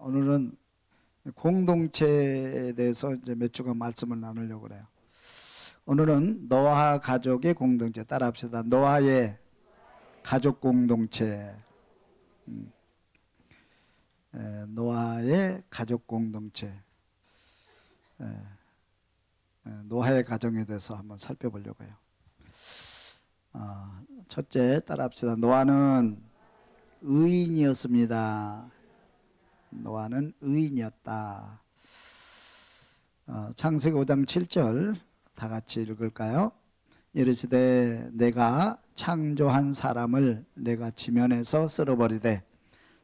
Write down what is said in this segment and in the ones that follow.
오늘은 공동체에 대해서 이제 몇 주간 말씀을 나누려고 그래요. 오늘은 노아 가족의 공동체, 따라합시다. 노아의 가족 공동체. 노아의 가족 공동체. 노아의 가정에 대해서 한번 살펴보려고 해요. 첫째, 따라합시다. 노아는 의인이었습니다. 노아는 의인이었다. 창세기 5장 7절 다 같이 읽을까요? 이르시되 내가 창조한 사람을 내가 지면에서 쓸어버리되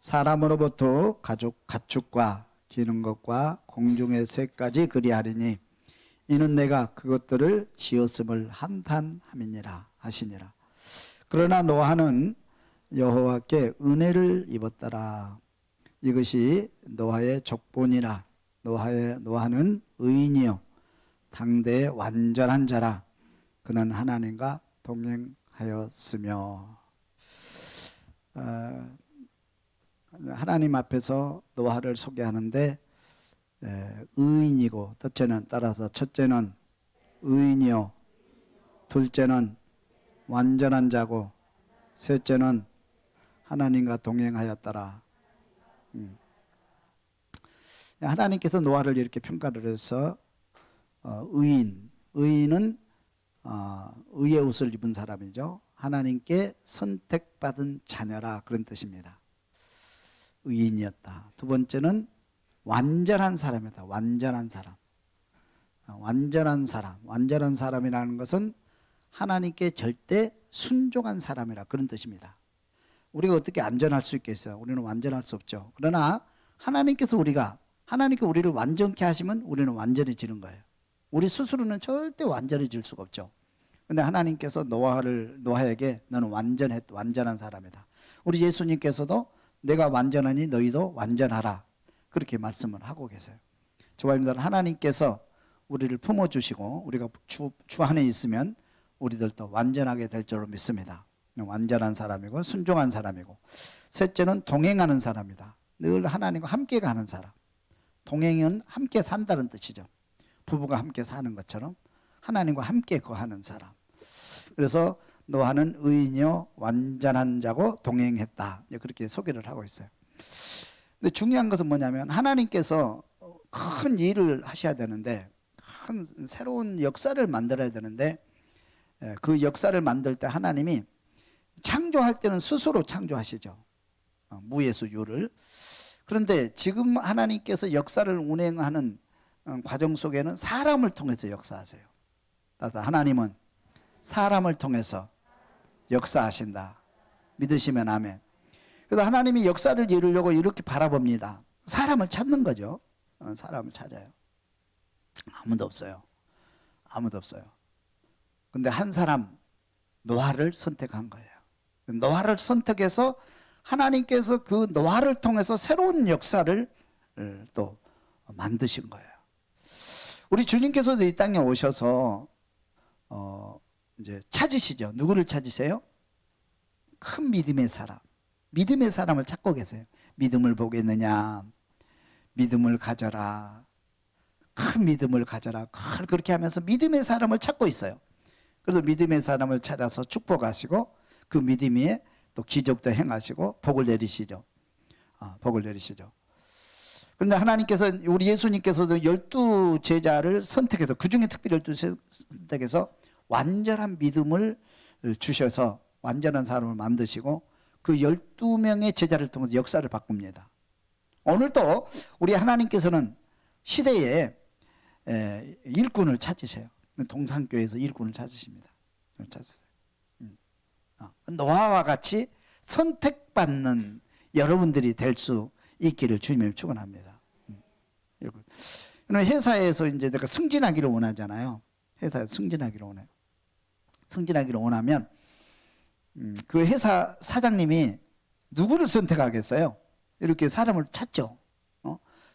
사람으로부터 가축과 기는 것과 공중의 새까지 그리하리니 이는 내가 그것들을 지었음을 한탄함이니라 하시니라. 그러나 노아는 여호와께 은혜를 입었더라. 이것이 노아의 족본이라. 노아는 의인이요 당대의 완전한 자라. 그는 하나님과 동행하였으며. 하나님 앞에서 노아를 소개하는데 의인이고, 따라서 첫째는 의인이요, 둘째는 완전한 자고, 셋째는 하나님과 동행하였더라. 하나님께서 노아를 이렇게 평가를 해서 의인은 의의 옷을 입은 사람이죠. 하나님께 선택받은 자녀라, 그런 뜻입니다. 의인이었다. 두 번째는 완전한 사람이다. 완전한 사람이라는 것은 하나님께 절대 순종한 사람이라, 그런 뜻입니다. 우리가 어떻게 안전할 수 있겠어요? 우리는 완전할 수 없죠. 그러나 하나님께 우리를 완전케 하시면 우리는 완전해지는 거예요. 우리 스스로는 절대 완전해질 수가 없죠. 근데 하나님께서 노아에게 너는 완전한 사람이다. 우리 예수님께서도 내가 완전하니 너희도 완전하라, 그렇게 말씀을 하고 계세요. 좋아입니다. 하나님께서 우리를 품어주시고 우리가 주 안에 있으면 우리들도 완전하게 될 줄로 믿습니다. 완전한 사람이고 순종한 사람이고, 셋째는 동행하는 사람이다. 늘 하나님과 함께 가는 사람. 동행은 함께 산다는 뜻이죠. 부부가 함께 사는 것처럼 하나님과 함께 거하는 사람. 그래서 노아는 의인이요 완전한 자고 동행했다, 그렇게 소개를 하고 있어요. 근데 중요한 것은 뭐냐면, 하나님께서 큰 일을 하셔야 되는데, 큰 새로운 역사를 만들어야 되는데, 그 역사를 만들 때 하나님이 창조할 때는 스스로 창조하시죠. 무에서 유를. 그런데 지금 하나님께서 역사를 운행하는 과정 속에는 사람을 통해서 역사하세요. 따라서 하나님은 사람을 통해서 역사하신다. 믿으시면 아멘. 그래서 하나님이 역사를 이루려고 이렇게 바라봅니다. 사람을 찾는 거죠. 사람을 찾아요. 아무도 없어요. 근데 한 사람, 노아를 선택한 거예요. 노아를 선택해서 하나님께서 그 노아를 통해서 새로운 역사를 또 만드신 거예요. 우리 주님께서도 이 땅에 오셔서 이제 찾으시죠. 누구를 찾으세요? 큰 믿음의 사람을 찾고 계세요. 믿음을 보겠느냐, 믿음을 가져라, 큰 믿음을 가져라, 그렇게 하면서 믿음의 사람을 찾고 있어요. 그래서 믿음의 사람을 찾아서 축복하시고 그 믿음 위에 또 기적도 행하시고 복을 내리시죠. 그런데 하나님께서, 우리 예수님께서도 12 제자를 선택해서, 그 중에 특별히 12 선택해서 완전한 믿음을 주셔서 완전한 사람을 만드시고 그 12명의 제자를 통해서 역사를 바꿉니다. 오늘도 우리 하나님께서는 시대에 일꾼을 찾으세요. 동산교회에서 일꾼을 찾으십니다. 노아와 같이 선택받는 여러분들이 될 수 있기를 주님이 축원합니다. 회사에서 이제 내가 승진하기를 원하잖아요. 회사에서 승진하기를 원해요. 승진하기를 원하면 그 회사 사장님이 누구를 선택하겠어요? 이렇게 사람을 찾죠.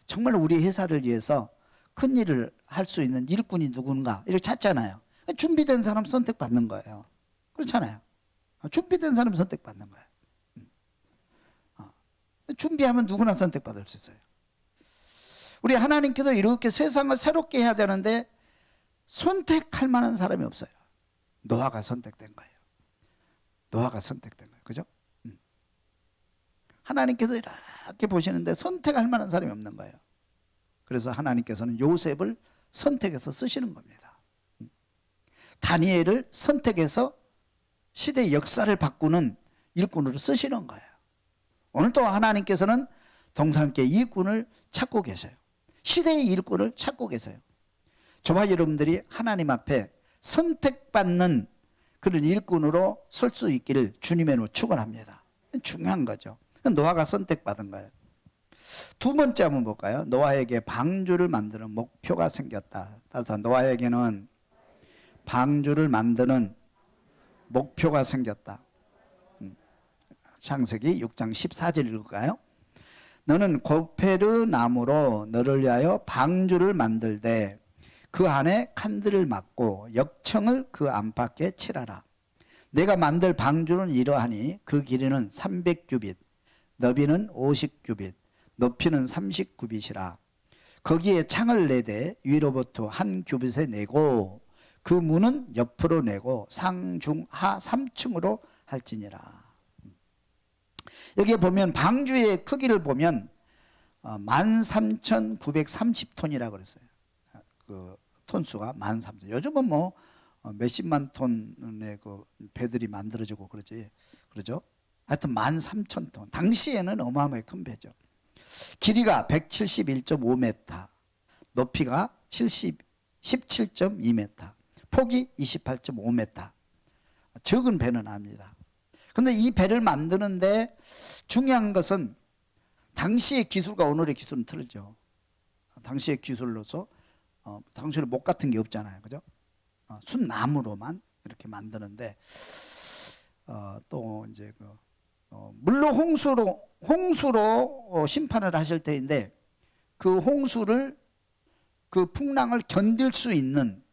정말 우리 회사를 위해서 큰 일을 할 수 있는 일꾼이 누군가, 이렇게 찾잖아요. 준비된 사람 선택받는 거예요. 그렇잖아요. 준비된 사람 선택받는 거예요. 준비하면 누구나 선택받을 수 있어요. 우리 하나님께서 이렇게 세상을 새롭게 해야 되는데 선택할 만한 사람이 없어요. 노아가 선택된 거예요. 노아가 선택된 거예요. 그죠? 하나님께서 이렇게 보시는데 선택할 만한 사람이 없는 거예요. 그래서 하나님께서는 요셉을 선택해서 쓰시는 겁니다. 다니엘을 선택해서 시대의 역사를 바꾸는 일꾼으로 쓰시는 거예요. 오늘도 하나님께서는 동산교회 일꾼을 찾고 계세요. 시대의 일꾼을 찾고 계세요. 저와 여러분들이 하나님 앞에 선택받는 그런 일꾼으로 설 수 있기를 주님의 이름으로 축원합니다. 중요한 거죠. 노아가 선택받은 거예요. 두 번째 한번 볼까요? 노아에게 방주를 만드는 목표가 생겼다. 따라서 노아에게는 방주를 만드는 목표가 생겼다. 창세기 6장 14절 읽을까요? 너는 고페르 나무로 너를 위하여 방주를 만들되 그 안에 칸들을 막고 역청을 그 안팎에 칠하라. 내가 만들 방주는 이러하니 그 길이는 300규빗, 너비는 50규빗, 높이는 30규빗이라. 거기에 창을 내되 위로부터 한 규빗에 내고 그 문은 옆으로 내고 상중하 3층으로 할지니라. 여기에 보면 방주의 크기를 보면 13,930톤이라고 그랬어요. 그 톤수가 13,000. 요즘은 뭐 몇십만 톤의 그 배들이 만들어지고 그러죠. 하여튼 13,000톤. 당시에는 어마어마하게 큰 배죠. 길이가 171.5m, 높이가 17.2m, 폭이 28.5m. 적은 배는 아닙니다. 근데 이 배를 만드는데 중요한 것은 당시의 기술과 오늘의 기술은 틀리죠. 당시의 기술로서 당시에는 목 같은 게 없잖아요. 그죠? 순나무로만 이렇게 만드는데 또 이제 물로 홍수로 심판을 하실 때인데 그 홍수를 그 풍랑을 견딜 수 있는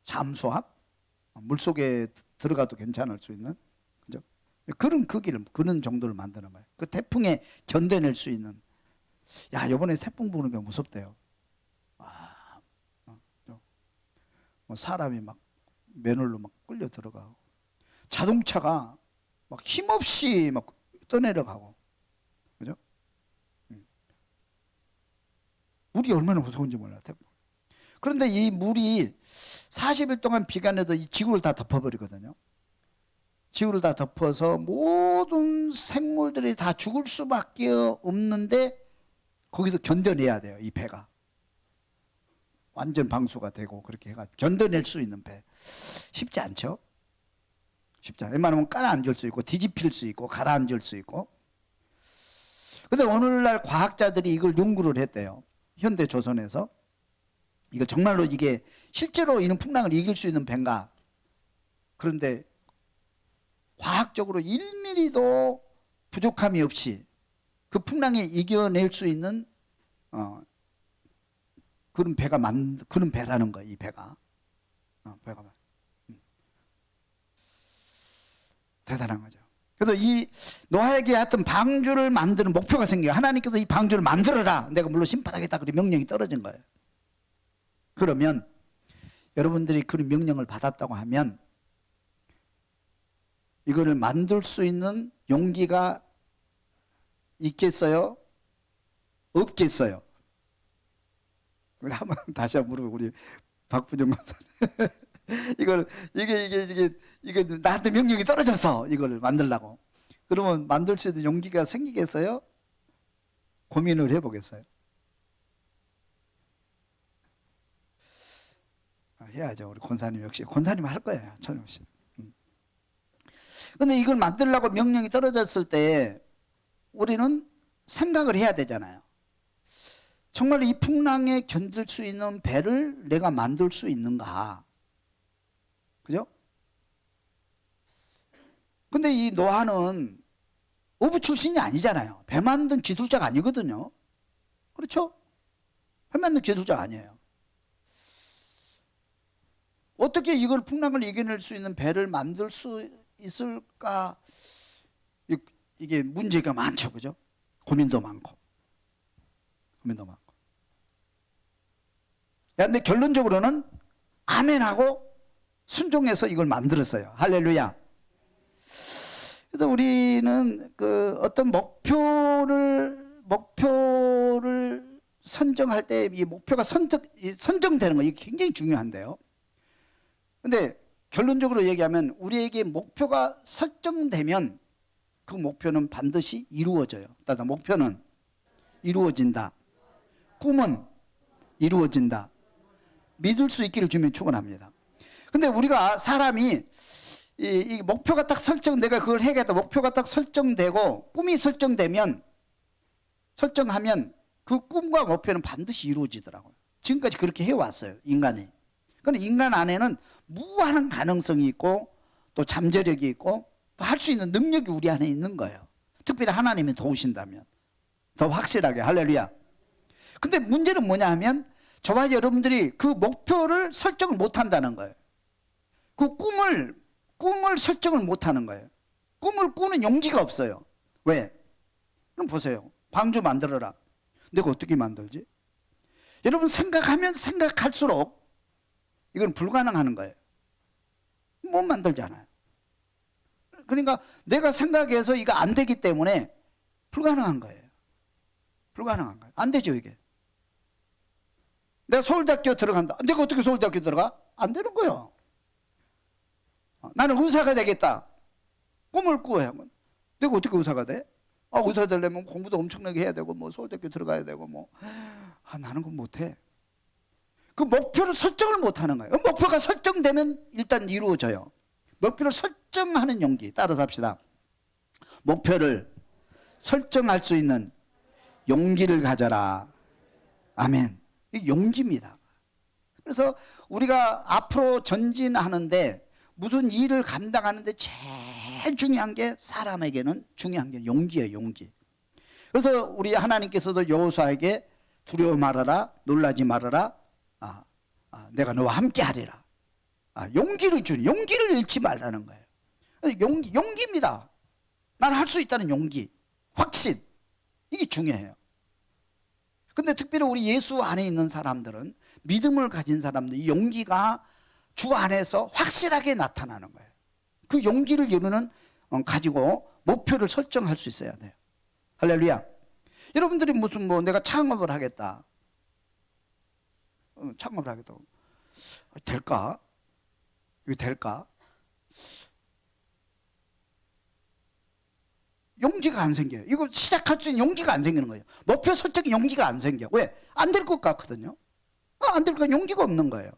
잠수함, 물속에 들어가도 괜찮을 수 있는, 그죠? 그런 크기를, 그런 정도를 만드는 거예요. 그 태풍에 견뎌낼 수 있는. 야, 이번에 태풍 부는 게 무섭대요. 사람이 막 맨홀로 막 끌려 들어가고, 자동차가 막 힘없이 막 떠내려가고, 그죠? 물이 얼마나 무서운지 몰라요, 태풍. 그런데 이 물이 40일 동안 비가 내도 이 지구를 다 덮어버리거든요. 지구를 다 덮어서 모든 생물들이 다 죽을 수밖에 없는데 거기서 견뎌내야 돼요, 이 배가. 완전 방수가 되고 그렇게 해가지고 견뎌낼 수 있는 배. 쉽지 않죠? 쉽지 않아요. 웬만하면 깔아앉을 수 있고 뒤집힐 수 있고 가라앉을 수 있고. 근데 오늘날 과학자들이 이걸 연구를 했대요. 현대 조선에서. 이거 정말로 이게 실제로 이런 풍랑을 이길 수 있는 배인가? 그런데 과학적으로 1mm도 부족함이 없이 그 풍랑에 이겨낼 수 있는 그런 배가 그런 배라는 거야, 이 배가. 배가 대단한 거죠. 그래서 이 노아에게 하여튼 방주를 만드는 목표가 생겨요. 하나님께서 이 방주를 만들어라. 내가 물론 심판하겠다. 그런 명령이 떨어진 거예요. 그러면 여러분들이 그런 명령을 받았다고 하면 이거를 만들 수 있는 용기가 있겠어요? 없겠어요? 우리 한번 다시 한번 물어보고 우리 박부정 목사님 이게 나한테 명령이 떨어져서 이걸 만들라고. 그러면 만들 수 있는 용기가 생기겠어요? 고민을 해보겠어요? 해야죠. 우리 권사님 역시 권사님 할 거예요. 전없이. 근데 이걸 만들려고 명령이 떨어졌을 때 우리는 생각을 해야 되잖아요. 정말 이 풍랑에 견딜 수 있는 배를 내가 만들 수 있는가? 그죠? 근데 이 노아는 어부 출신이 아니잖아요. 배 만든 기술자가 아니거든요. 그렇죠? 배 만든 기술자가 아니에요. 어떻게 이걸 풍랑을 이겨낼 수 있는 배를 만들 수 있을까? 이게 문제가 많죠, 그죠? 고민도 많고. 고민도 많고. 근데 결론적으로는 아멘하고 순종해서 이걸 만들었어요. 할렐루야. 그래서 우리는 그 어떤 목표를 선정할 때 이 목표가 선정되는 거 이게 굉장히 중요한데요. 근데 결론적으로 얘기하면 우리에게 목표가 설정되면 그 목표는 반드시 이루어져요. 따라 목표는 이루어진다. 꿈은 이루어진다. 믿을 수 있기를 주면 축원합니다. 근데 우리가 사람이 이 목표가 딱 내가 그걸 해야겠다. 목표가 딱 설정되고 꿈이 설정하면 그 꿈과 목표는 반드시 이루어지더라고요. 지금까지 그렇게 해왔어요. 인간이. 그런데 인간 안에는 무한한 가능성이 있고 또 잠재력이 있고 또 할 수 있는 능력이 우리 안에 있는 거예요. 특별히 하나님이 도우신다면 더 확실하게. 할렐루야. 근데 문제는 뭐냐 하면 저와 여러분들이 그 목표를 설정을 못한다는 거예요. 그 꿈을 설정을 못하는 거예요. 꿈을 꾸는 용기가 없어요. 왜? 그럼 보세요. 방주 만들어라. 내가 어떻게 만들지? 여러분 생각하면 생각할수록 이건 불가능한 거예요. 못 만들잖아요. 그러니까 내가 생각해서 이거 안 되기 때문에 불가능한 거예요. 불가능한 거예요. 안 되죠 이게. 내가 서울대학교 들어간다. 내가 어떻게 서울대학교 들어가? 안 되는 거예요. 나는 의사가 되겠다. 꿈을 꾸어요. 내가 어떻게 의사가 돼? 의사 되려면 공부도 엄청나게 해야 되고 뭐 서울대학교 들어가야 되고 뭐 나는 그건 못해. 그 목표를 설정을 못하는 거예요. 목표가 설정되면 일단 이루어져요. 목표를 설정하는 용기. 따라서 합시다. 목표를 설정할 수 있는 용기를 가져라. 아멘. 이게 용기입니다. 그래서 우리가 앞으로 전진하는데 무슨 일을 감당하는데 제일 중요한 게 사람에게는 중요한 게 용기예요. 용기. 그래서 우리 하나님께서도 여호수아에게 두려워 말아라. 놀라지 말아라. 내가 너와 함께 하리라. 용기를 주는, 용기를 잃지 말라는 거예요. 용기입니다. 나는 할 수 있다는 용기, 확신. 이게 중요해요. 근데 특별히 우리 예수 안에 있는 사람들은, 믿음을 가진 사람들, 이 용기가 주 안에서 확실하게 나타나는 거예요. 그 용기를 가지고 목표를 설정할 수 있어야 돼요. 할렐루야. 여러분들이 무슨 내가 창업을 하겠다. 창업을 하겠다. 될까? 이거 될까? 용기가 안 생겨요. 이거 시작할 수 있는 용기가 안 생기는 거예요. 목표 설정 용기가 안 생겨. 왜? 안 될 것 같거든요. 안 될 것 용기가 없는 거예요.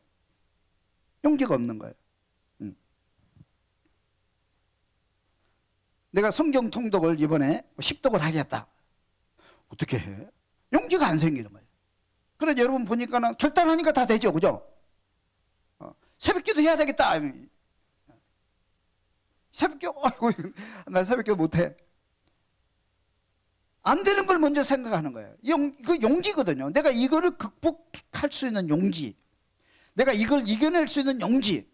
용기가 없는 거예요. 내가 성경 통독을 이번에 10독을 하겠다. 어떻게 해? 용기가 안 생기는 거예요. 그래서 여러분 보니까는 결단하니까 다 되죠. 그죠? 새벽기도 해야 되겠다. 새벽기도, 나 새벽기도 못해. 안 되는 걸 먼저 생각하는 거예요. 그 용기거든요. 내가 이거를 극복할 수 있는 용기. 내가 이걸 이겨낼 수 있는 용기.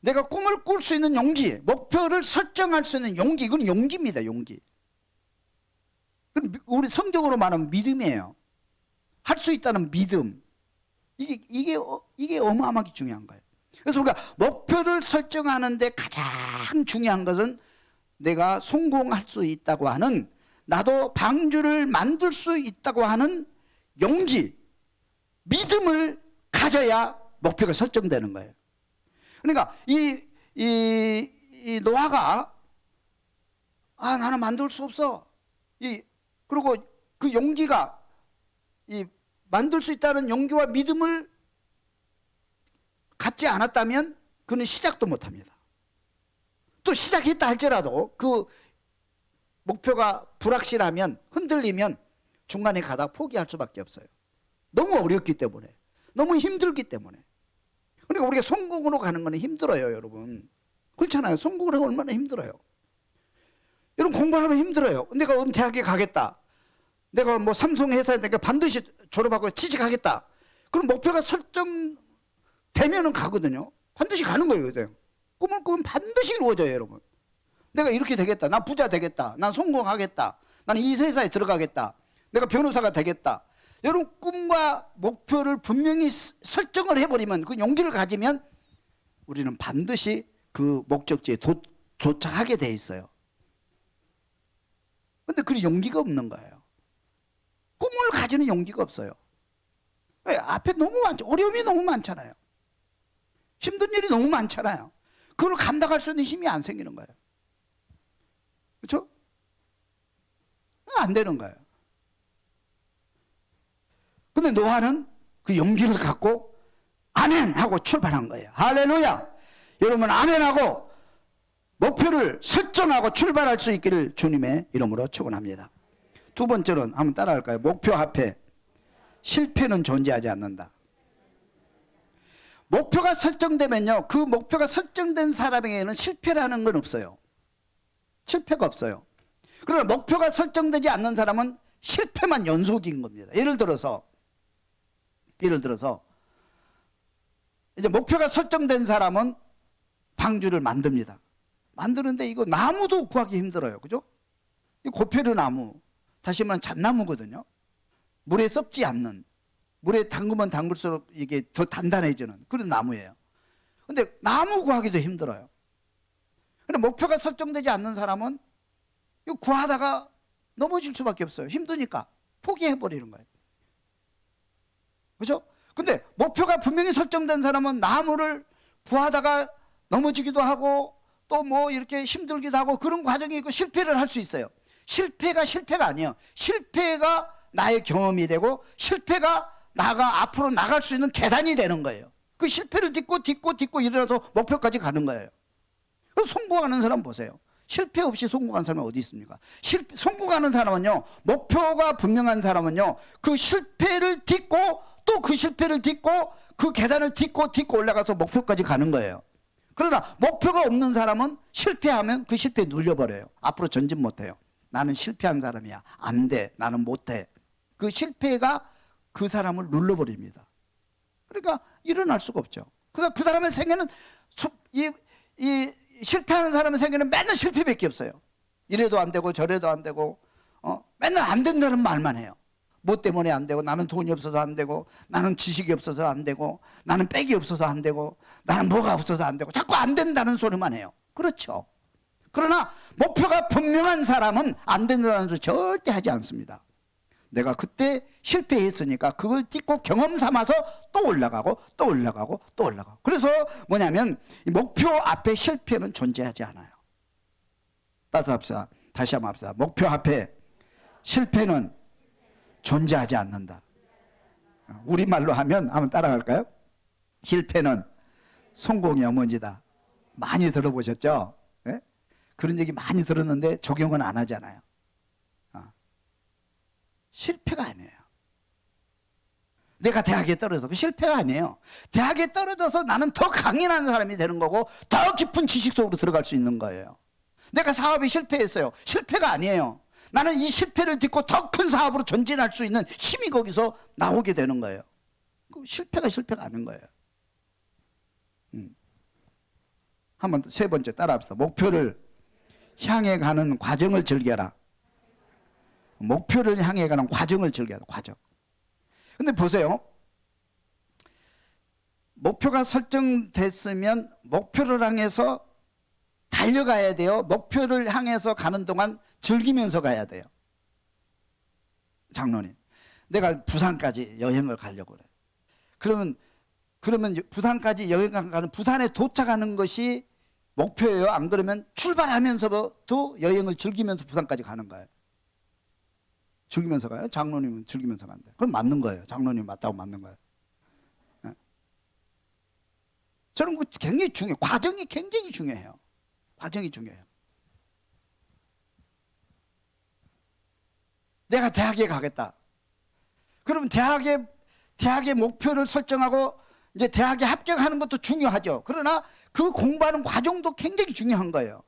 내가 꿈을 꿀 수 있는 용기. 목표를 설정할 수 있는 용기. 이건 용기입니다. 용기. 우리 성경으로 말하면 믿음이에요. 할 수 있다는 믿음. 이게 어마어마하게 중요한 거예요. 그래서 우리가 목표를 설정하는데 가장 중요한 것은 내가 성공할 수 있다고 하는, 나도 방주를 만들 수 있다고 하는 용기, 믿음을 가져야 목표가 설정되는 거예요. 그러니까 이 노아가 나는 만들 수 없어. 그리고 그 용기가 만들 수 있다는 용기와 믿음을 갖지 않았다면 그는 시작도 못합니다. 또 시작했다 할지라도 그 목표가 불확실하면, 흔들리면 중간에 가다 포기할 수밖에 없어요. 너무 어렵기 때문에, 너무 힘들기 때문에. 그러니까 우리가 성공으로 가는 건 힘들어요, 여러분. 그렇잖아요. 성공을 하면 얼마나 힘들어요. 여러분 공부하면 힘들어요. 내가 대학에 가겠다. 내가 삼성 회사에 내가 반드시 졸업하고 취직하겠다. 그럼 목표가 설정되면은 가거든요. 반드시 가는 거예요, 그죠? 꿈을 꾸면 반드시 이루어져요, 여러분. 내가 이렇게 되겠다. 난 부자 되겠다. 난 성공하겠다. 나는 이 회사에 들어가겠다. 내가 변호사가 되겠다. 여러분 꿈과 목표를 분명히 설정을 해버리면, 그 용기를 가지면 우리는 반드시 그 목적지에 도착하게 돼 있어요. 근데 그 용기가 없는 거예요. 꿈을 가지는 용기가 없어요. 왜? 앞에 너무 많죠. 어려움이 너무 많잖아요. 힘든 일이 너무 많잖아요. 그걸 감당할 수 있는 힘이 안 생기는 거예요. 그렇죠? 안 되는 거예요. 근데 노아는 그 용기를 갖고 아멘 하고 출발한 거예요. 할렐루야. 여러분 아멘하고 목표를 설정하고 출발할 수 있기를 주님의 이름으로 축원합니다. 두 번째는 한번 따라할까요? 목표 앞에 실패는 존재하지 않는다. 목표가 설정되면요, 그 목표가 설정된 사람에게는 실패라는 건 없어요. 실패가 없어요. 그러나 목표가 설정되지 않는 사람은 실패만 연속인 겁니다. 예를 들어서 이제 목표가 설정된 사람은 방주를 만듭니다. 만드는데 이거 나무도 구하기 힘들어요. 그죠? 이 고페르 나무, 다시 말하면 잣나무거든요. 물에 썩지 않는, 물에 담그면 담글수록 이게 더 단단해지는 그런 나무예요. 근데 나무 구하기도 힘들어요. 근데 목표가 설정되지 않는 사람은 이거 구하다가 넘어질 수밖에 없어요. 힘드니까 포기해버리는 거예요. 그죠? 근데 목표가 분명히 설정된 사람은 나무를 구하다가 넘어지기도 하고 또 뭐 이렇게 힘들기도 하고 그런 과정이 있고 실패를 할 수 있어요. 실패가 아니에요. 실패가 나의 경험이 되고 실패가 나가 앞으로 나갈 수 있는 계단이 되는 거예요. 그 실패를 딛고 일어나서 목표까지 가는 거예요. 성공하는 사람 보세요. 실패 없이 성공하는 사람은 어디 있습니까? 성공하는 사람은요, 목표가 분명한 사람은요, 그 실패를 딛고 또 그 실패를 딛고 그 계단을 딛고 올라가서 목표까지 가는 거예요. 그러나 목표가 없는 사람은 실패하면 그 실패에 눌려버려요. 앞으로 전진 못해요. 나는 실패한 사람이야. 안 돼. 나는 못해. 그 실패가 그 사람을 눌러버립니다. 그러니까 일어날 수가 없죠. 그래서 그 사람의 생애는 실패하는 사람의 생애는 맨날 실패밖에 없어요. 이래도 안 되고 저래도 안 되고 맨날 안 된다는 말만 해요. 뭐 때문에 안 되고, 나는 돈이 없어서 안 되고, 나는 지식이 없어서 안 되고, 나는 백이 없어서 안 되고, 나는 뭐가 없어서 안 되고, 자꾸 안 된다는 소리만 해요. 그렇죠. 그러나 목표가 분명한 사람은 안 된다는 소리 절대 하지 않습니다. 내가 그때 실패했으니까 그걸 딛고 경험 삼아서 또 올라가고 또 올라가고 또 올라가고. 그래서 뭐냐면 목표 앞에 실패는 존재하지 않아요. 따뜻합시다. 다시 한번 합시다. 목표 앞에 실패는 존재하지 않는다. 우리말로 하면 한번 따라갈까요? 실패는 성공의 어머니다. 많이 들어보셨죠? 네? 그런 얘기 많이 들었는데 적용은 안 하잖아요. 실패가 아니에요. 내가 대학에 떨어져서 그 실패가 아니에요. 대학에 떨어져서 나는 더 강인한 사람이 되는 거고 더 깊은 지식 속으로 들어갈 수 있는 거예요. 내가 사업에 실패했어요. 실패가 아니에요. 나는 이 실패를 딛고 더 큰 사업으로 전진할 수 있는 힘이 거기서 나오게 되는 거예요. 실패가 아닌 거예요. 한번 세 번째 따라합시다. 목표를 향해 가는 과정을 즐겨라. 목표를 향해 가는 과정을 즐겨라. 과정. 근데 보세요. 목표가 설정됐으면 목표를 향해서 달려가야 돼요. 목표를 향해서 가는 동안 즐기면서 가야 돼요. 장로님, 내가 부산까지 여행을 가려고 그래. 그러면 부산까지 여행 가는, 부산에 도착하는 것이 목표예요? 안 그러면 출발하면서도 여행을 즐기면서 부산까지 가는 거예요? 즐기면서 가요? 장로님은 즐기면서 간대요. 그럼 맞는 거예요. 장로님 맞다고 맞는 거예요. 네? 저는 굉장히 중요해요. 과정이 굉장히 중요해요. 과정이 중요해요. 내가 대학에 가겠다. 그러면 대학의 목표를 설정하고 이제 대학에 합격하는 것도 중요하죠. 그러나 그 공부하는 과정도 굉장히 중요한 거예요.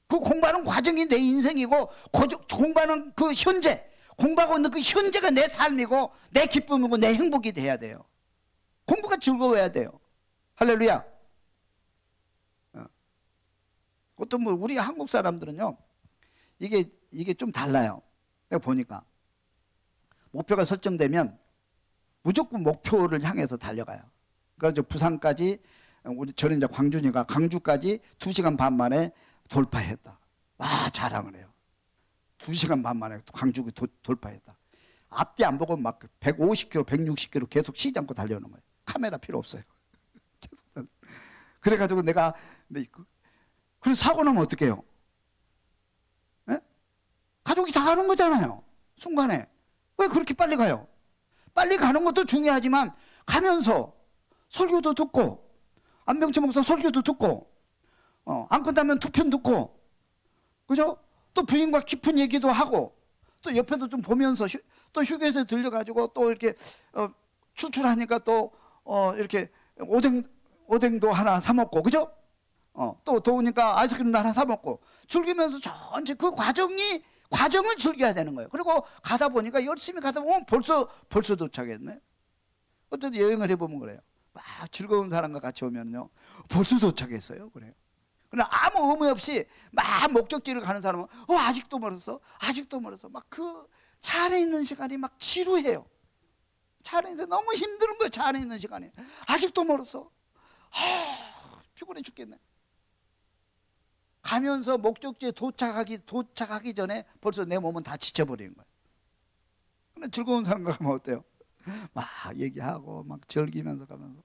그 공부하는 과정이 내 인생이고 공부하는 그 현재, 공부하고 있는 그 현재가 내 삶이고 내 기쁨이고 내 행복이 돼야 돼요. 공부가 즐거워야 돼요. 할렐루야. 어떤 뭐 우리 한국 사람들은요, 이게 좀 달라요. 내가 보니까 목표가 설정되면 무조건 목표를 향해서 달려가요. 그래서 부산까지, 저는 이제 광주니까 광주까지 2시간 반 만에 돌파했다. 자랑을 해요. 2시간 반 만에 광주 돌파했다. 앞뒤 안 보고 막 150km, 160km 계속 쉬지 않고 달려오는 거예요. 카메라 필요 없어요. 계속. 그래가지고 내가, 그래서 사고 나면 어떻게 해요? 네? 가족이 다 가는 거잖아요. 순간에. 왜 그렇게 빨리 가요? 빨리 가는 것도 중요하지만 가면서 설교도 듣고, 안병철 목사 설교도 듣고, 안 끝나면 투편 듣고, 그죠? 또 부인과 깊은 얘기도 하고, 또 옆에도 좀 보면서 또 휴게소에 들려가지고 또 이렇게 출출하니까 또 이렇게 오뎅도 하나 사 먹고, 그죠? 또 더우니까 아이스크림도 하나 사 먹고, 즐기면서 전체 그 과정을 즐겨야 되는 거예요. 그리고 가다 보니까 열심히 가다 보면 벌써 도착했네. 어떤 여행을 해보면 그래요. 막 즐거운 사람과 같이 오면요, 벌써 도착했어요. 그래요. 그러나 아무 의미 없이 막 목적지를 가는 사람은 아직도 멀었어, 아직도 멀었어. 막 그 차 안에 있는 시간이 막 지루해요. 차 안에 있는 너무 힘든 거예요. 차 안에 있는 시간이 아직도 멀었어. 피곤해 죽겠네. 가면서 목적지에 도착하기 전에 벌써 내 몸은 다 지쳐버리는 거예요. 그러나 즐거운 사람과 가면 어때요? 막 얘기하고 막 즐기면서 가면서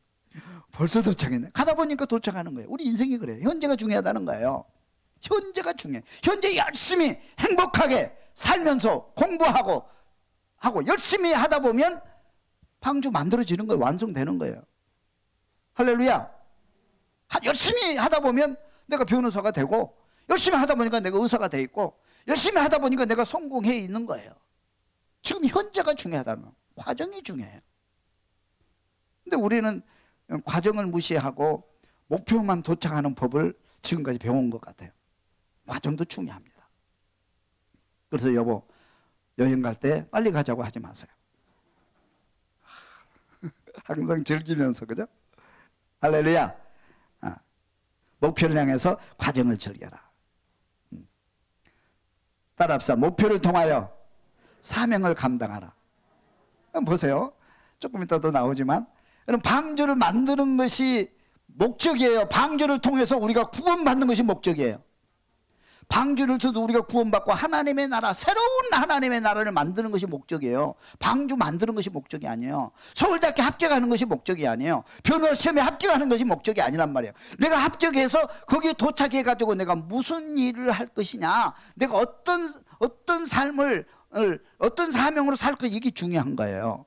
벌써 도착했네. 가다 보니까 도착하는 거예요. 우리 인생이 그래요. 현재가 중요하다는 거예요. 현재가 중요해. 현재 열심히 행복하게 살면서 공부하고 열심히 하다 보면 방주 만들어지는 거예요. 완성되는 거예요. 할렐루야. 열심히 하다 보면 내가 변호사가 되고, 열심히 하다 보니까 내가 의사가 돼 있고, 열심히 하다 보니까 내가 성공해 있는 거예요. 지금 현재가 중요하다는 거예요. 과정이 중요해요. 근데 우리는 과정을 무시하고 목표만 도착하는 법을 지금까지 배운 것 같아요. 과정도 중요합니다. 그래서 여보, 여행 갈 때 빨리 가자고 하지 마세요. 항상 즐기면서, 그죠? 할렐루야. 목표를 향해서 과정을 즐겨라. 따라합시다. 목표를 통하여 사명을 감당하라. 보세요. 조금 이따도 나오지만, 방주를 만드는 것이 목적이에요. 방주를 통해서 우리가 구원받는 것이 목적이에요. 방주를 통해서 우리가 구원받고 하나님의 나라, 새로운 하나님의 나라를 만드는 것이 목적이에요. 방주 만드는 것이 목적이 아니에요. 서울대학교 합격하는 것이 목적이 아니에요. 변호사 시험에 합격하는 것이 목적이 아니란 말이에요. 내가 합격해서 거기에 도착해 가지고 내가 무슨 일을 할 것이냐, 내가 어떤 삶을, 어떤 사명으로 살 것, 이게 중요한 거예요.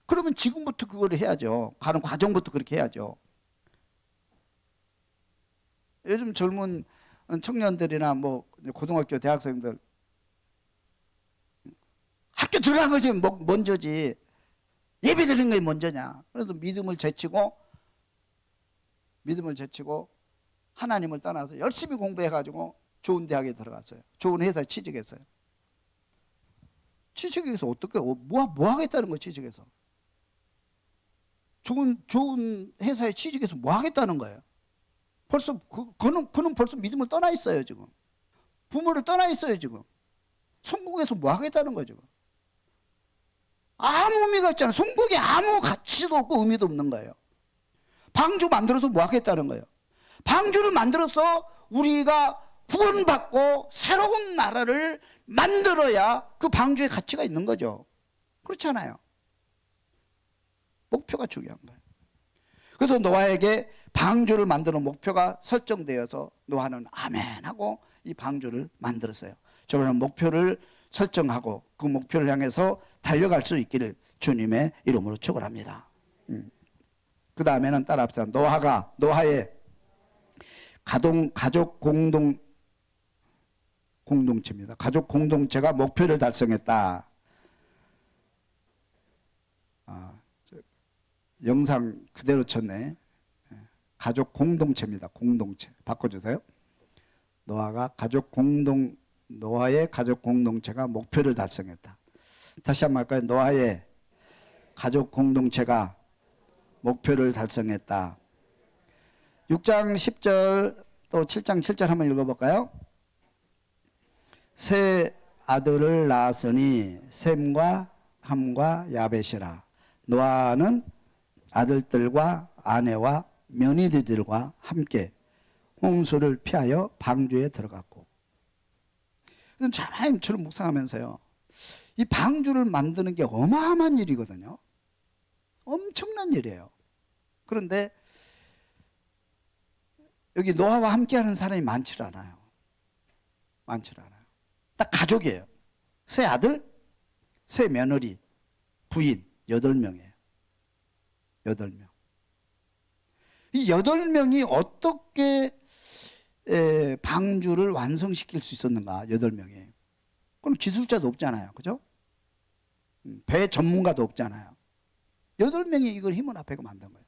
그러면 지금부터 그걸 해야죠. 가는 과정부터 그렇게 해야죠. 요즘 젊은 청년들이나 뭐 고등학교 대학생들 학교 들어간 것이 먼저지, 예배 드리는 것이 먼저냐. 그래도 믿음을 제치고 하나님을 떠나서 열심히 공부해 가지고 좋은 대학에 들어갔어요. 좋은 회사에 취직했어요. 취직해서 어떻게 뭐 하겠다는 거예요. 취직해서 좋은 회사에 취직해서 뭐 하겠다는 거예요. 벌써 그는 벌써 믿음을 떠나 있어요. 지금 부모를 떠나 있어요. 지금 성공해서 뭐 하겠다는 거죠. 아무 의미가 없잖아요. 성공에 아무 가치도 없고 의미도 없는 거예요. 방주 만들어서 뭐 하겠다는 거예요. 방주를 만들어서 우리가 구원받고 새로운 나라를 만들어야 그 방주의 가치가 있는 거죠. 그렇잖아요. 목표가 중요한 거예요. 그래서 노아에게 방주를 만드는 목표가 설정되어서 노아는 아멘 하고 이 방주를 만들었어요. 저는 목표를 설정하고 그 목표를 향해서 달려갈 수 있기를 주님의 이름으로 축원합니다. 그 다음에는 따라합시다. 노아의 가족 공동체입니다. 가족 공동체가 목표를 달성했다. 영상 그대로 쳤네. 가족 공동체입니다. 공동체 바꿔주세요. 노아의 가족 공동체가 목표를 달성했다. 다시 한번 할까요? 노아의 가족 공동체가 목표를 달성했다. 6장 10절 또 7장 7절 한번 읽어볼까요? 세 아들을 낳았으니 셈과 함과 야벳이라. 노아는 아들들과 아내와 며느리들과 함께 홍수를 피하여 방주에 들어갔고. 자만처럼 묵상하면서요, 이 방주를 만드는 게 어마어마한 일이거든요. 엄청난 일이에요. 그런데 여기 노아와 함께하는 사람이 많지 않아요. 많지 않아요. 딱 가족이에요. 세 아들, 세 며느리, 부인 8명이에요. 8명. 이 8명이 어떻게 방주를 완성시킬 수 있었는가? 8명이. 그럼 기술자도 없잖아요. 그죠? 배 전문가도 없잖아요. 8명이 이걸 힘을 합해서 만든 거예요.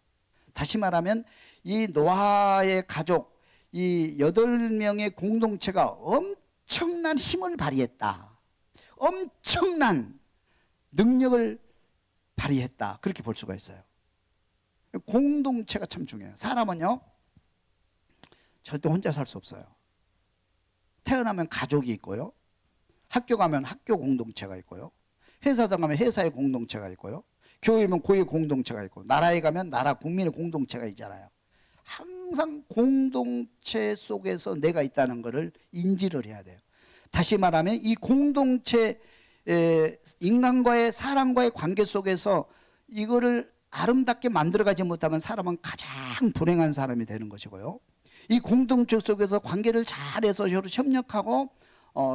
다시 말하면 이 노아의 가족, 이 8명의 공동체가 엄청난 힘을 발휘했다. 엄청난 능력을 발휘했다. 그렇게 볼 수가 있어요. 공동체가 참 중요해요. 사람은요, 절대 혼자 살 수 없어요. 태어나면 가족이 있고요. 학교 가면 학교 공동체가 있고요. 회사에 가면 회사의 공동체가 있고요. 교회면 교회 공동체가 있고, 나라에 가면 나라 국민의 공동체가 있잖아요. 항상 공동체 속에서 내가 있다는 것을 인지를 해야 돼요. 다시 말하면 이 공동체, 인간과의 사람과의 관계 속에서 이거를 아름답게 만들어가지 못하면 사람은 가장 불행한 사람이 되는 것이고요. 이 공동체 속에서 관계를 잘해서 서로 협력하고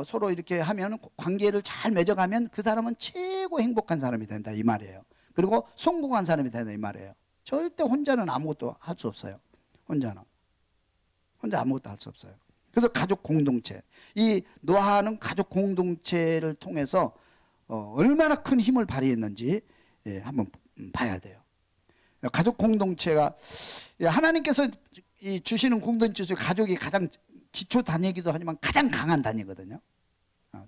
서로 이렇게 하면, 관계를 잘 맺어가면 그 사람은 최고 행복한 사람이 된다 이 말이에요. 그리고 성공한 사람이 된다 이 말이에요. 절대 혼자는 아무것도 할 수 없어요. 혼자 아무것도 할 수 없어요. 그래서 가족 공동체, 이 노아는 가족 공동체를 통해서 얼마나 큰 힘을 발휘했는지 한번 봐야 돼요. 가족 공동체가, 하나님께서 주시는 공동체 중에 가족이 가장 기초 단위이기도 하지만 가장 강한 단위거든요.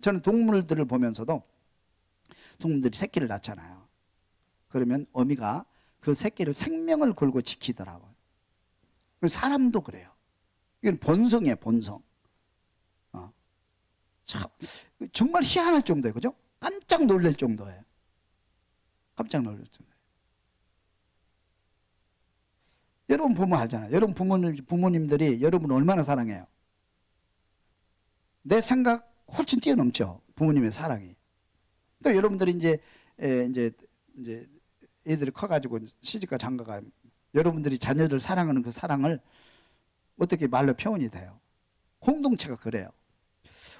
저는 동물들을 보면서도, 동물들이 새끼를 낳잖아요. 그러면 어미가 그 새끼를 생명을 걸고 지키더라고요. 사람도 그래요. 이건 본성이에요, 본성. 참, 정말 희한할 정도예요. 그죠? 깜짝 놀랄 정도예요. 깜짝 놀랄 정도예요. 여러분 보면 알잖아요. 여러분 부모님들이 여러분을 얼마나 사랑해요. 내 생각 훨씬 뛰어넘죠. 부모님의 사랑이. 또 여러분들이 이제 애들이 커가지고 시집가 장가가, 여러분들이 자녀들 사랑하는 그 사랑을 어떻게 말로 표현이 돼요. 공동체가 그래요.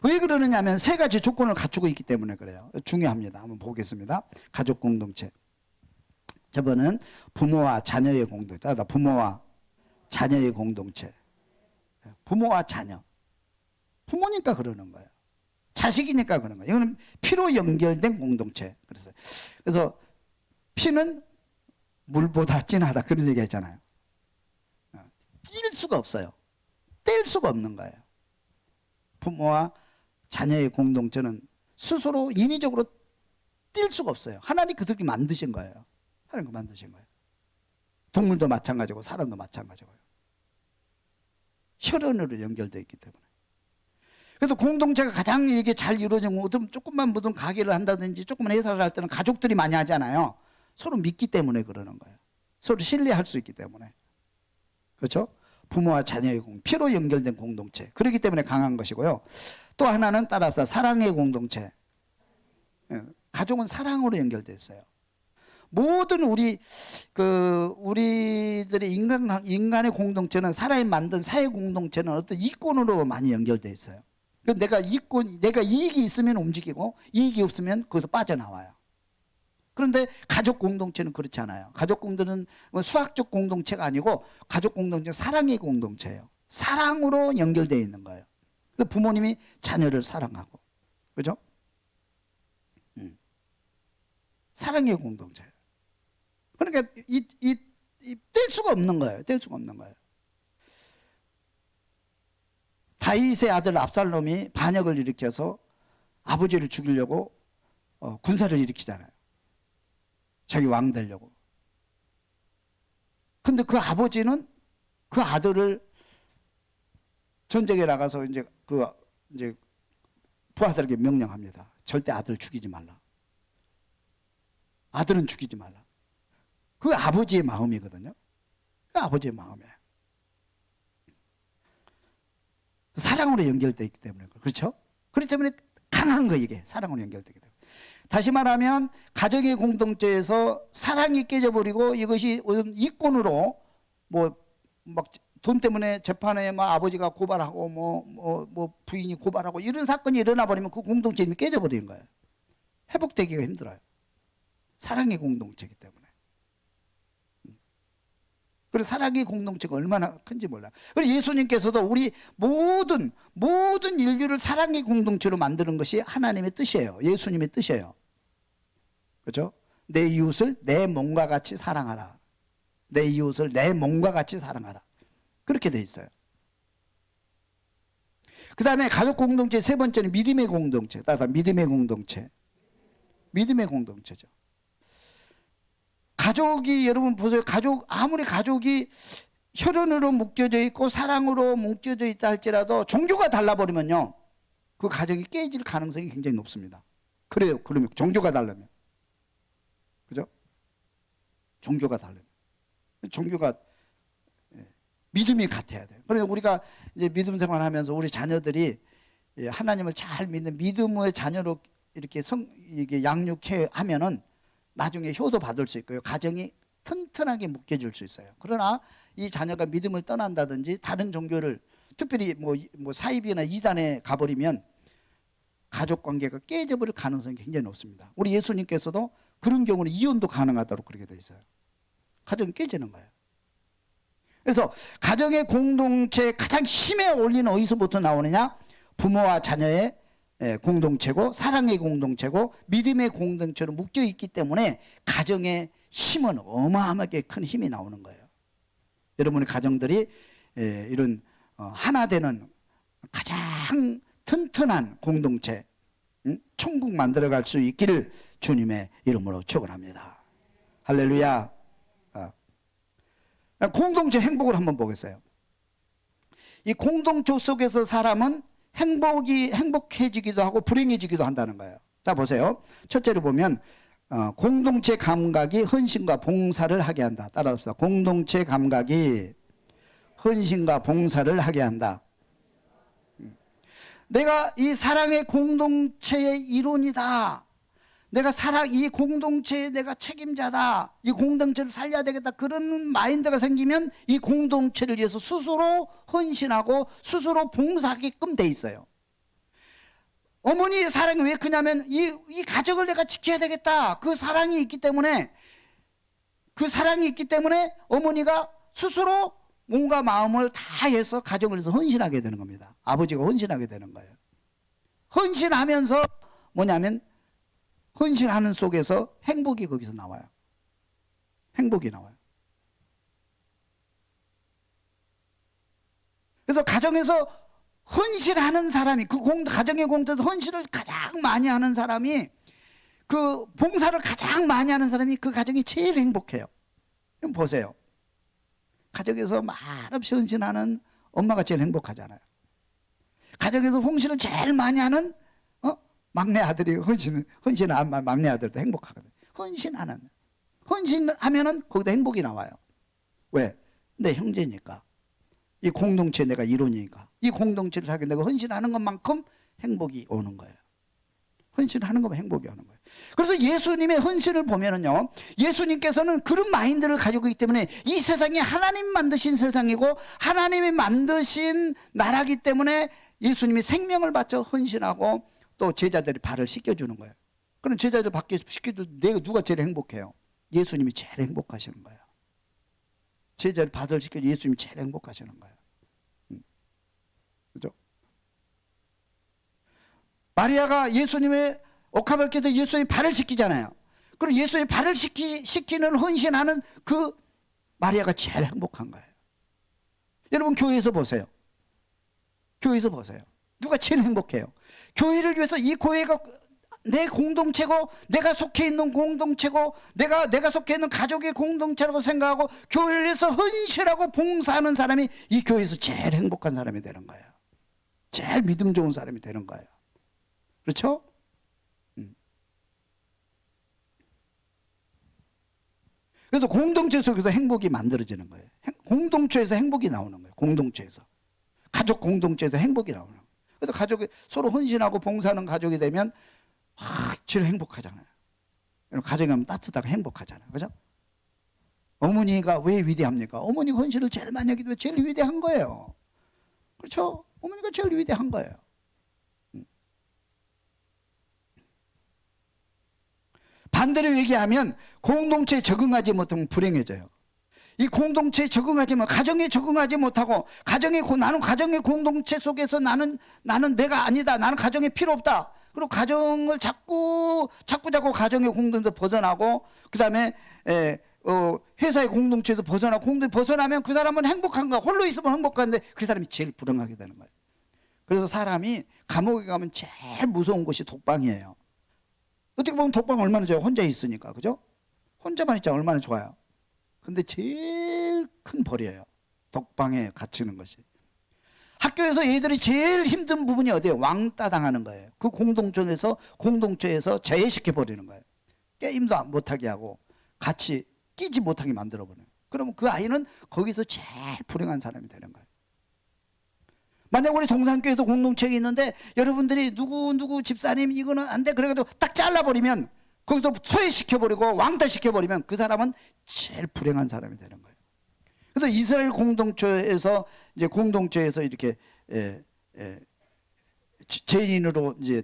왜 그러느냐 하면 세 가지 조건을 갖추고 있기 때문에 그래요. 중요합니다. 한번 보겠습니다. 가족 공동체. 저번은 부모와 자녀의 공동체. 부모와 자녀의 공동체. 부모와 자녀. 부모니까 그러는 거예요. 자식이니까 그러는 거예요. 이거는 피로 연결된 공동체. 그래서 피는 물보다 진하다. 그런 얘기 했잖아요. 뗄 수가 없어요. 뗄 수가 없는 거예요. 부모와 자녀의 공동체는 스스로 인위적으로 뗄 수가 없어요. 하나님 그들이 만드신 거예요. 하나님 만드신 거예요. 동물도 마찬가지고 사람도 마찬가지고요. 혈연으로 연결되어 있기 때문에. 그래서 공동체가 가장 이게 잘 이루어지면, 어떤 조금만 무슨 가게를 한다든지 조금만 회사를 할 때는 가족들이 많이 하잖아요. 서로 믿기 때문에 그러는 거예요. 서로 신뢰할 수 있기 때문에. 그렇죠? 부모와 자녀의 피로 연결된 공동체. 그렇기 때문에 강한 것이고요. 또 하나는 따라서 사랑의 공동체. 가족은 사랑으로 연결되어 있어요. 모든 우리들의 인간의 공동체는, 사람이 만든 사회 공동체는 어떤 이권으로 많이 연결되어 있어요. 내가 이익이 있으면 움직이고, 이익이 없으면 거기서 빠져나와요. 그런데 가족 공동체는 그렇지 않아요. 가족 공동체는 수학적 공동체가 아니고, 가족 공동체는 사랑의 공동체예요. 사랑으로 연결되어 있는 거예요. 그래서 부모님이 자녀를 사랑하고, 그죠? 사랑의 공동체예요. 그러니까 뗄 수가 없는 거예요. 뗄 수가 없는 거예요. 다윗의 아들 압살롬이 반역을 일으켜서 아버지를 죽이려고 군사를 일으키잖아요. 자기 왕 되려고. 근데 그 아버지는 그 아들을 전쟁에 나가서 이제 부하들에게 명령합니다. 절대 아들 죽이지 말라. 아들은 죽이지 말라. 그 아버지의 마음이거든요. 그 아버지의 마음이에요. 사랑으로 연결되어 있기 때문에. 그렇죠? 그렇기 때문에 강한 거 이게. 사랑으로 연결되기 때문에. 다시 말하면 가정의 공동체에서 사랑이 깨져버리고 이것이 이권으로 뭐 막 돈 때문에 재판에 막 아버지가 고발하고 뭐 부인이 고발하고 이런 사건이 일어나 버리면 그 공동체 이미 깨져버리는 거예요. 회복되기가 힘들어요. 사랑의 공동체이기 때문에. 그래서 사랑의 공동체가 얼마나 큰지 몰라요. 그래서 예수님께서도 우리 모든 인류를 사랑의 공동체로 만드는 것이 하나님의 뜻이에요. 예수님의 뜻이에요. 그렇죠? 내 이웃을 내 몸과 같이 사랑하라. 내 이웃을 내 몸과 같이 사랑하라. 그렇게 돼 있어요. 그 다음에 가족 공동체 세 번째는 믿음의 공동체. 따라서 믿음의 공동체. 믿음의 공동체죠. 가족이 여러분 보세요. 아무리 가족이 혈연으로 묶여져 있고 사랑으로 묶여져 있다 할지라도 종교가 달라버리면요. 그 가정이 깨질 가능성이 굉장히 높습니다. 그래요. 그러면 종교가 다르면. 그죠? 종교가 다르면. 종교가 믿음이 같아야 돼요. 그래서 우리가 이제 믿음 생활하면서 우리 자녀들이 하나님을 잘 믿는 믿음의 자녀로 이게 양육해 하면은 나중에 효도 받을 수 있고요. 가정이 튼튼하게 묶여질 수 있어요. 그러나 이 자녀가 믿음을 떠난다든지 다른 종교를 특별히 뭐 사이비나 이단에 가버리면 가족 관계가 깨져버릴 가능성이 굉장히 높습니다. 우리 예수님께서도 그런 경우는 이혼도 가능하도록 그렇게 돼 있어요. 가정이 깨지는 거예요. 그래서 가정의 공동체 가장 힘에 올리는 어디서부터 나오느냐? 부모와 자녀의 공동체고 사랑의 공동체고 믿음의 공동체로 묶여 있기 때문에 가정의 힘은 어마어마하게 큰 힘이 나오는 거예요. 여러분의 가정들이 이런 하나 되는 가장 튼튼한 공동체, 천국 만들어갈 수 있기를 주님의 이름으로 축원합니다. 할렐루야. 공동체 행복을 한번 보겠어요. 이 공동체 속에서 사람은 행복해지기도 하고 불행해지기도 한다는 거예요. 자 보세요. 첫째로 보면 공동체 감각이 헌신과 봉사를 하게 한다. 따라합시다. 공동체 감각이 헌신과 봉사를 하게 한다. 내가 이 사랑의 공동체의 일원이다. 내가 이 공동체의 내가 책임자다. 이 공동체를 살려야 되겠다. 그런 마인드가 생기면 이 공동체를 위해서 스스로 헌신하고 스스로 봉사하게끔 돼 있어요. 어머니의 사랑이 왜 크냐면 이 가족을 내가 지켜야 되겠다. 그 사랑이 있기 때문에 어머니가 스스로 몸과 마음을 다해서 가정을 위해서 헌신하게 되는 겁니다. 아버지가 헌신하게 되는 거예요. 헌신하면서 뭐냐면 헌신하는 속에서 행복이 거기서 나와요. 행복이 나와요. 그래서 가정에서 헌신하는 사람이 가정의 공동체에서 헌신을 가장 많이 하는 사람이 그 봉사를 가장 많이 하는 사람이 그 가정이 제일 행복해요. 그럼 보세요. 가정에서 말없이 헌신하는 엄마가 제일 행복하잖아요. 가정에서 헌신을 제일 많이 하는 막내 아들이 헌신하는 막내 아들도 행복하거든요. 헌신하면은 거기다 행복이 나와요. 왜? 내 형제니까. 이 공동체 내가 일원이니까. 이 공동체를 살게 내가 헌신하는 것만큼 행복이 오는 거예요. 헌신하는 것만 행복이 오는 거예요. 그래서 예수님의 헌신을 보면은요, 예수님께서는 그런 마인드를 가지고 있기 때문에 이 세상이 하나님 만드신 세상이고 하나님이 만드신 나라기 때문에 예수님이 생명을 바쳐 헌신하고 또 제자들이 발을 씻겨주는 거예요. 그럼 제자들 밖에 씻겨도 누가 제일 행복해요? 예수님이 제일 행복하시는 거예요. 제자들 발을 씻겨도 예수님이 제일 행복하시는 거예요. 그죠? 마리아가 예수님의 옥합을 깨도 예수님의 발을 씻기잖아요. 그럼 예수님의 발을 씻기는 헌신하는 그 마리아가 제일 행복한 거예요. 여러분 교회에서 보세요. 교회에서 보세요. 누가 제일 행복해요? 교회를 위해서 이 교회가 내 공동체고 내가 속해 있는 공동체고 내가 속해 있는 가족의 공동체라고 생각하고 교회를 위해서 헌신하고 봉사하는 사람이 이 교회에서 제일 행복한 사람이 되는 거예요. 제일 믿음 좋은 사람이 되는 거예요. 그렇죠? 그래서 공동체 속에서 행복이 만들어지는 거예요. 공동체에서 행복이 나오는 거예요. 공동체에서. 가족 공동체에서 행복이 나오는 거예요. 그래서 가족이 서로 헌신하고 봉사하는 가족이 되면 제일 행복하잖아요. 가정이 하면 따뜻하고 행복하잖아요. 그죠? 어머니가 왜 위대합니까? 어머니가 헌신을 제일 많이 하기 때문에 제일 위대한 거예요. 그렇죠? 어머니가 제일 위대한 거예요. 반대로 얘기하면 공동체에 적응하지 못하면 불행해져요. 이 공동체에 적응하지 못, 가정에 적응하지 못하고 나는 가정의 공동체 속에서 나는 내가 아니다. 나는 가정에 필요 없다. 그리고 가정을 자꾸 가정의 공동체에서 벗어나고 그다음에 회사의 공동체에서 벗어나고 공동체 벗어나면 그 사람은 행복한가? 홀로 있으면 행복한데 그 사람이 제일 불행하게 되는 거예요. 그래서 사람이 감옥에 가면 제일 무서운 곳이 독방이에요. 어떻게 보면 독방 얼마나 좋아요. 혼자 있으니까. 그죠? 혼자만 있자면 얼마나 좋아요. 근데 제일 큰 벌이에요. 독방에 갇히는 것이. 학교에서 얘들이 제일 힘든 부분이 어디예요? 왕따 당하는 거예요. 그 공동체에서 제외시켜 버리는 거예요. 게임도 못하게 하고 같이 끼지 못하게 만들어 버려요. 그러면 그 아이는 거기서 제일 불행한 사람이 되는 거예요. 만약 우리 동산교회도 공동체가 있는데 여러분들이 누구 집사님 이거는 안 돼 그래가지고 딱 잘라버리면 거기서 소외시켜버리고 왕따시켜버리면 그 사람은 제일 불행한 사람이 되는 거예요. 그래서 이스라엘 공동체에서 이렇게 죄인으로 이제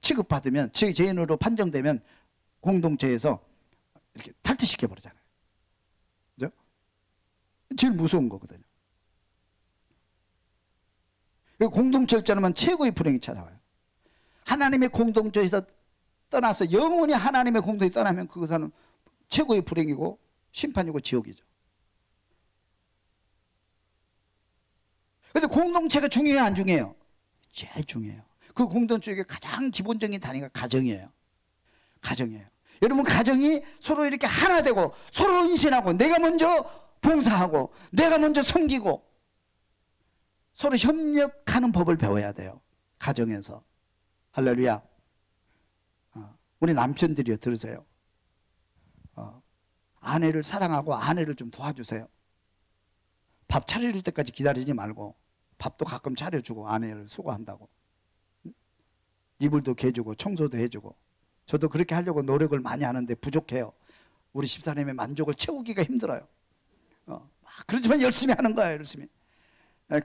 취급받으면 죄인으로 판정되면 공동체에서 이렇게 탈퇴시켜버리잖아요. 그죠? 제일 무서운 거거든요. 공동체를 짜면 최고의 불행이 찾아와요. 하나님의 공동체에서 떠나서 영원히 하나님의 공동체에 떠나면 그것은 최고의 불행이고 심판이고 지옥이죠. 그런데 공동체가 중요해요, 안 중요해요? 제일 중요해요. 그 공동체의 가장 기본적인 단위가 가정이에요. 가정이에요. 여러분 가정이 서로 이렇게 하나 되고 서로 헌신하고 내가 먼저 봉사하고 내가 먼저 섬기고 서로 협력하는 법을 배워야 돼요. 가정에서. 할렐루야. 우리 남편들이요, 들으세요. 아내를 사랑하고 아내를 좀 도와주세요. 밥 차려줄 때까지 기다리지 말고 밥도 가끔 차려주고 아내를 수고한다고. 이불도 개주고 청소도 해주고. 저도 그렇게 하려고 노력을 많이 하는데 부족해요. 우리 집사님의 만족을 채우기가 힘들어요. 그렇지만 열심히 하는 거예요, 열심히.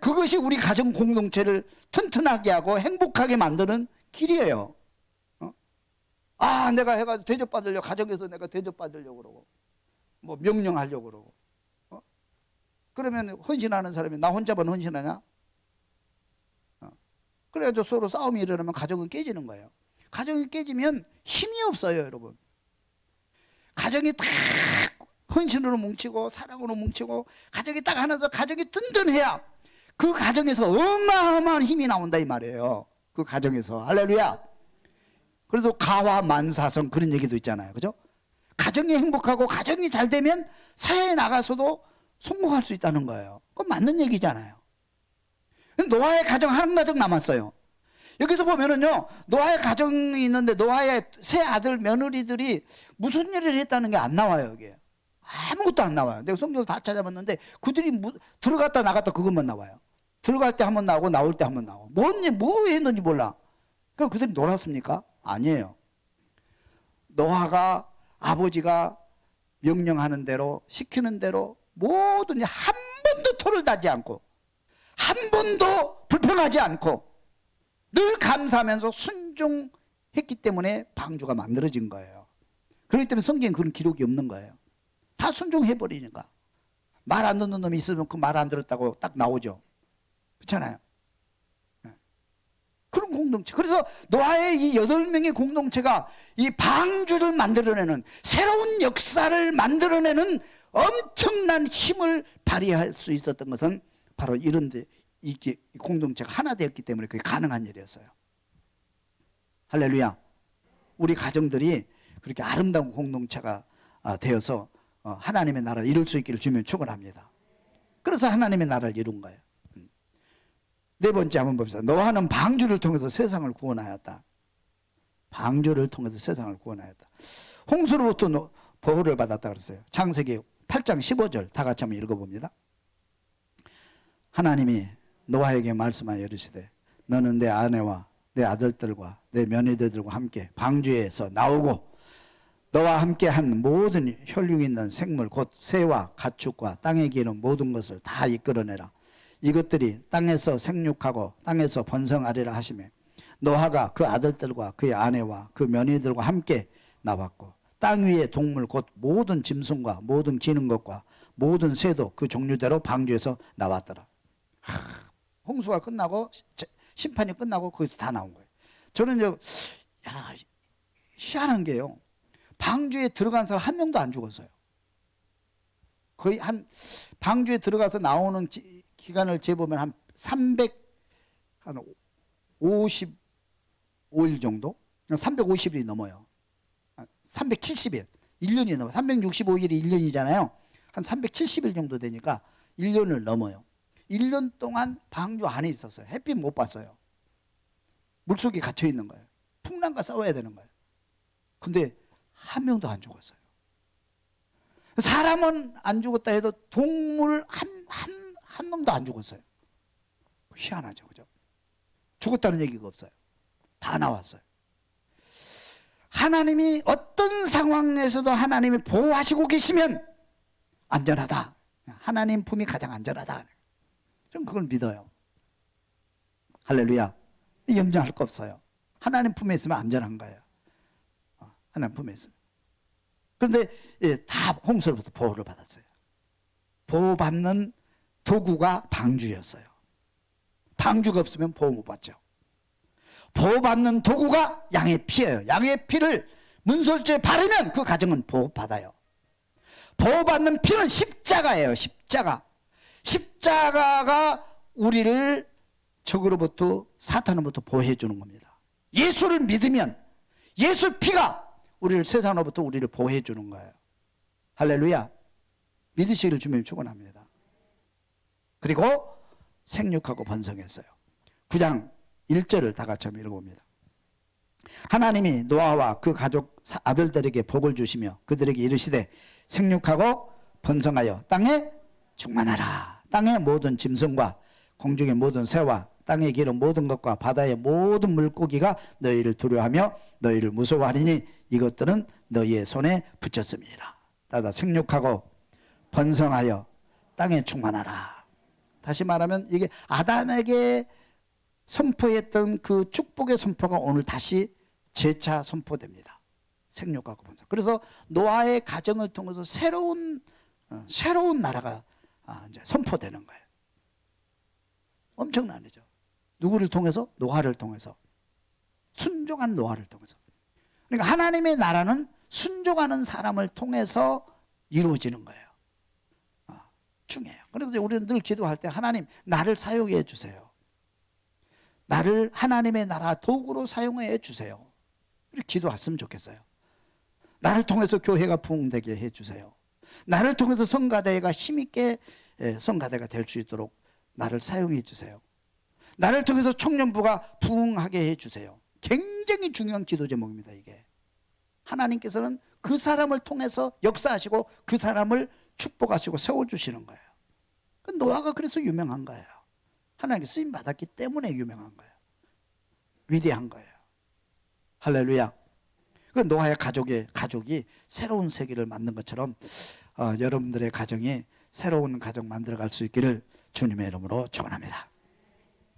그것이 우리 가정 공동체를 튼튼하게 하고 행복하게 만드는 길이에요. 내가 해가지고 대접받으려고, 가정에서 내가 대접받으려고 그러고, 뭐 명령하려고 그러고. 그러면 헌신하는 사람이 나 혼자만 헌신하냐? 그래가지고 서로 싸움이 일어나면 가정은 깨지는 거예요. 가정이 깨지면 힘이 없어요, 여러분. 가정이 딱 헌신으로 뭉치고 사랑으로 뭉치고 가정이 딱 하나서 가정이 든든해야 그 가정에서 어마어마한 힘이 나온다 이 말이에요. 그 가정에서. 할렐루야. 그래도 가화만사성 그런 얘기도 있잖아요. 그죠? 가정이 행복하고 가정이 잘 되면 사회에 나가서도 성공할 수 있다는 거예요. 그건 맞는 얘기잖아요. 노아의 가정 한 가정 남았어요. 여기서 보면은요, 노아의 가정이 있는데 노아의 세 아들 며느리들이 무슨 일을 했다는 게 안 나와요. 여기에 아무것도 안 나와요. 내가 성경을 다 찾아봤는데 그들이 들어갔다 나갔다 그것만 나와요. 들어갈 때 한 번 나오고 나올 때 한 번 나오고 뭐 했는지 몰라. 그럼 그들이 놀았습니까? 아니에요. 노아가 아버지가 명령하는 대로 시키는 대로 뭐든지 한 번도 토를 다지 않고 한 번도 불평하지 않고 늘 감사하면서 순종했기 때문에 방주가 만들어진 거예요. 그렇기 때문에 성경에 그런 기록이 없는 거예요. 다 순종해버리니까. 말 안 듣는 놈이 있으면 그 말 안 들었다고 딱 나오죠. 그렇잖아요. 그런 공동체. 그래서 노아의 이 8명의 공동체가 이 방주를 만들어내는 새로운 역사를 만들어내는 엄청난 힘을 발휘할 수 있었던 것은 바로 이런 데 이 공동체가 하나 되었기 때문에 그게 가능한 일이었어요. 할렐루야. 우리 가정들이 그렇게 아름다운 공동체가 되어서 하나님의 나라를 이룰 수 있기를 주면 축원합니다. 그래서 하나님의 나라를 이룬 거예요. 네 번째 한번 봅시다. 노아는 방주를 통해서 세상을 구원하였다. 방주를 통해서 세상을 구원하였다. 홍수로부터 보호를 받았다 그랬어요. 창세기 8장 15절 다 같이 한번 읽어봅니다. 하나님이 노아에게 말씀하여 이르시되 너는 내 아내와 내 아들들과 내 며느리들과 함께 방주에서 나오고 너와 함께 한 모든 혈육 있는 생물 곧 새와 가축과 땅에 기는 모든 것을 다 이끌어내라. 이것들이 땅에서 생육하고 땅에서 번성하리라 하시며 노아가 그 아들들과 그의 아내와 그 며느리들과 함께 나왔고 땅 위의 동물 곧 모든 짐승과 모든 기는 것과 모든 새도 그 종류대로 방주에서 나왔더라. 홍수가 끝나고 심판이 끝나고 거기서 다 나온 거예요. 저는 희한한 게요. 방주에 들어간 사람 한 명도 안 죽었어요. 거의 한 방주에 들어가서 나오는 기간을 재보면 한 355일 정도? 350일이 넘어요. 370일. 1년이 넘어요. 365일이 1년이잖아요. 한 370일 정도 되니까 1년을 넘어요. 1년 동안 방주 안에 있었어요. 햇빛 못 봤어요. 물속에 갇혀 있는 거예요. 풍랑과 싸워야 되는 거예요. 근데 한 명도 안 죽었어요. 사람은 안 죽었다 해도 동물 한 놈도 안 죽었어요. 희한하죠, 그죠? 죽었다는 얘기가 없어요. 다 나왔어요. 하나님이 어떤 상황에서도 하나님이 보호하시고 계시면 안전하다. 하나님 품이 가장 안전하다. 저는 그걸 믿어요. 할렐루야. 염려할 거 없어요. 하나님 품에 있으면 안전한 거예요. 하나님 품에 있으면. 그런데 다 홍수로부터 보호를 받았어요. 보호받는 도구가 방주였어요. 방주가 없으면 보호 못 받죠. 보호받는 도구가 양의 피예요. 양의 피를 문설주에 바르면 그 가정은 보호받아요. 보호받는 피는 십자가예요. 십자가. 십자가가 우리를 적으로부터 사탄으로부터 보호해 주는 겁니다. 예수를 믿으면 예수 피가 우리를 세상으로부터 우리를 보호해 주는 거예요. 할렐루야. 믿으시기를 주님이 축원합니다. 그리고 생육하고 번성했어요. 9장 1절을 다 같이 한번 읽어봅니다. 하나님이 노아와 그 가족 아들들에게 복을 주시며 그들에게 이르시되 생육하고 번성하여 땅에 충만하라. 땅의 모든 짐승과 공중의 모든 새와 땅에 기는 모든 것과 바다의 모든 물고기가 너희를 두려워하며 너희를 무서워하리니 이것들은 너희의 손에 붙였음이니라. 따라 생육하고 번성하여 땅에 충만하라. 다시 말하면 이게 아담에게 선포했던 그 축복의 선포가 오늘 다시 재차 선포됩니다. 생육하고 번성. 그래서 노아의 가정을 통해서 새로운 나라가 이제 선포되는 거예요. 엄청난 일이죠. 누구를 통해서? 노아를 통해서. 순종한 노아를 통해서. 그러니까 하나님의 나라는 순종하는 사람을 통해서 이루어지는 거예요. 중요해요. 그래서 우리는 늘 기도할 때 하나님 나를 사용해 주세요. 나를 하나님의 나라 도구로 사용해 주세요. 이렇게 기도했으면 좋겠어요. 나를 통해서 교회가 부흥되게 해 주세요. 나를 통해서 성가대가 힘있게 성가대가 될 수 있도록 나를 사용해 주세요. 나를 통해서 청년부가 부흥하게 해 주세요. 굉장히 중요한 기도 제목입니다. 이게 하나님께서는 그 사람을 통해서 역사하시고 그 사람을 축복하시고 세워주시는 거예요. 노아가 그래서 유명한 거예요. 하나님께 쓰임 받았기 때문에 유명한 거예요. 위대한 거예요. 할렐루야. 그 노아의 가족이 새로운 세계를 만든 것처럼 여러분들의 가정이 새로운 가정 만들어갈 수 있기를 주님의 이름으로 축원합니다.